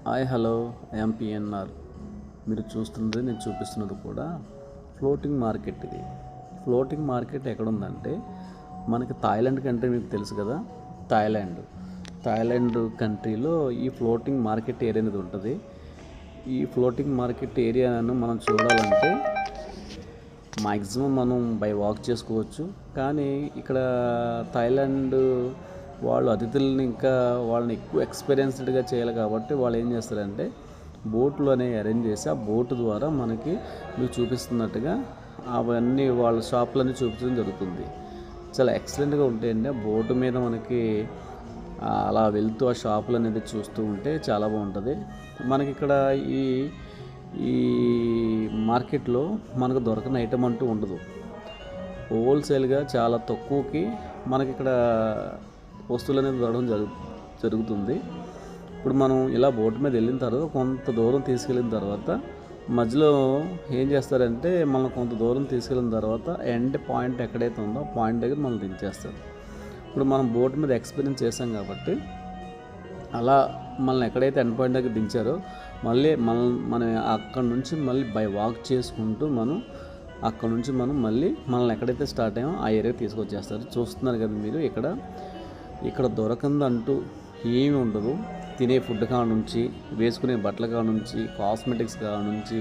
Hi hello I'm PNR. మీరు చూస్తున్నది నేను చూపిస్తున్నది కూడా ఫ్లోటింగ్ మార్కెట్. ఇది ఫ్లోటింగ్ మార్కెట్ ఎక్కడుందంటే మనకి థాయిలాండ్ కంట్రీ మీకు తెలుసు కదా. థాయిలాండ్ కంట్రీలో ఈ ఫ్లోటింగ్ మార్కెట్ ఏరియా అనేది ఉంటుంది. ఈ ఫ్లోటింగ్ మార్కెట్ ఏరియాను మనం చూడాలంటే మ్యాక్సిమం మనం బై వాక్ చేసుకోవచ్చు. కానీ ఇక్కడ థాయిలాండ్ వాళ్ళు అతిథులని ఇంకా వాళ్ళని ఎక్కువ ఎక్స్పీరియన్స్డ్గా చేయాలి కాబట్టి వాళ్ళు ఏం చేస్తారంటే బోట్లు అనేవి అరేంజ్ చేసి ఆ బోటు ద్వారా మనకి మీకు చూపిస్తున్నట్టుగా అవన్నీ వాళ్ళ షాపులన్నీ చూపించడం జరుగుతుంది. చాలా ఎక్సలెంట్గా ఉంటాయండి. ఆ బోటు మీద మనకి అలా వెళ్తూ ఆ షాపులు అనేది చూస్తూ ఉంటే చాలా బాగుంటుంది. మనకి ఇక్కడ ఈ ఈ మార్కెట్లో మనకు దొరకని ఐటమ్ అంటూ ఉండదు. హోల్సేల్గా చాలా తక్కువకి మనకి ఇక్కడ వస్తువులు అనేది దొరకడం జరుగుతుంది. ఇప్పుడు మనం ఇలా బోటు మీద వెళ్ళిన తర్వాత కొంత దూరం తీసుకెళ్ళిన తర్వాత మధ్యలో ఏం చేస్తారంటే మనం కొంత దూరం తీసుకెళ్ళిన తర్వాత ఎండ్ పాయింట్ ఎక్కడైతే ఉందో ఆ పాయింట్ దగ్గర మనం దించేస్తారు. ఇప్పుడు మనం బోటు మీద ఎక్స్పీరియన్స్ చేసాం కాబట్టి అలా మనల్ని ఎక్కడైతే ఎండ్ పాయింట్ దగ్గర దించారో మళ్ళీ మనం అక్కడ నుంచి మళ్ళీ బై వాక్ చేసుకుంటూ మనం అక్కడ నుంచి మళ్ళీ మనల్ని ఎక్కడైతే స్టార్ట్ అయ్యామో ఆ ఏరియాకి తీసుకొచ్చేస్తారు. చూస్తున్నారు కదా మీరు. ఇక్కడ దొరకందంటూ ఏమి ఉండదు. తినే ఫుడ్ కాడ నుంచి, వేసుకునే బట్టల కాడ నుంచి, కాస్మెటిక్స్ కాడ నుంచి,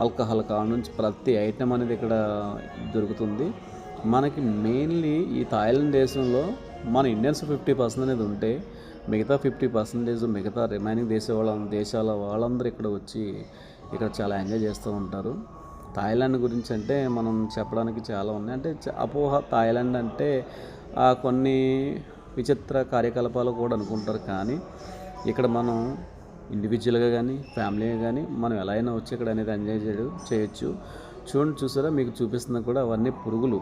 ఆల్కహాల్ కాడ నుంచి ప్రతి ఐటెం అనేది ఇక్కడ దొరుకుతుంది. మనకి మెయిన్లీ ఈ థాయిలాండ్ దేశంలో మన ఇండియన్స్ 50% అనేది ఉంటే మిగతా 50% మిగతా రిమైనింగ్ దేశాల వాళ్ళందరూ ఇక్కడ వచ్చి ఇక్కడ చాలా ఎంజాయ్ చేస్తూ ఉంటారు. థాయిలాండ్ గురించి అంటే మనం చెప్పడానికి చాలా ఉన్నాయి. అంటే అపోహ థాయిలాండ్ అంటే కొన్ని విచిత్ర కార్యకలాపాలు కూడా అనుకుంటారు. కానీ ఇక్కడ మనం ఇండివిజువల్గా కానీ ఫ్యామిలీగా కానీ మనం ఎలా అయినా వచ్చి ఇక్కడ అనేది ఎంజాయ్ చేయొచ్చు. చూసారా మీకు చూపిస్తున్నా కూడా అవన్నీ పురుగులు.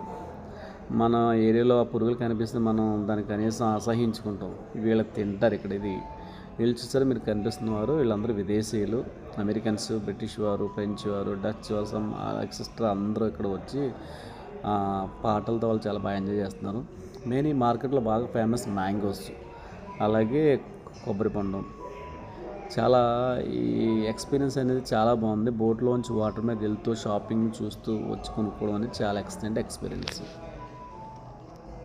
మన ఏరియాలో ఆ పురుగులు కనిపిస్తే మనం దానికి కనీసం అసహించుకుంటాం. వీళ్ళు తింటారు ఇక్కడ. వీళ్ళు చూసారా మీరు కనిపిస్తున్నవారు వీళ్ళందరూ విదేశీయులు, అమెరికన్స్, బ్రిటిష్ వారు, ఫ్రెంచ్ వారు, డచ్ వారు, సమ్ ఎక్సెట్రా అందరూ ఇక్కడ వచ్చి పాటలతో వాళ్ళు చాలా బాగా ఎంజాయ్ చేస్తున్నారు. మెయిన్ ఈ మార్కెట్లో బాగా ఫేమస్ మ్యాంగోస్, అలాగే కొబ్బరి పండు. చాలా ఈ ఎక్స్పీరియన్స్ అనేది చాలా బాగుంది. బోట్లోంచి వాటర్ మీద వెళ్తూ షాపింగ్ చూస్తూ వచ్చి కొనుక్కోవడం అనేది చాలా ఎక్సలెంట్ ఎక్స్పీరియన్స్.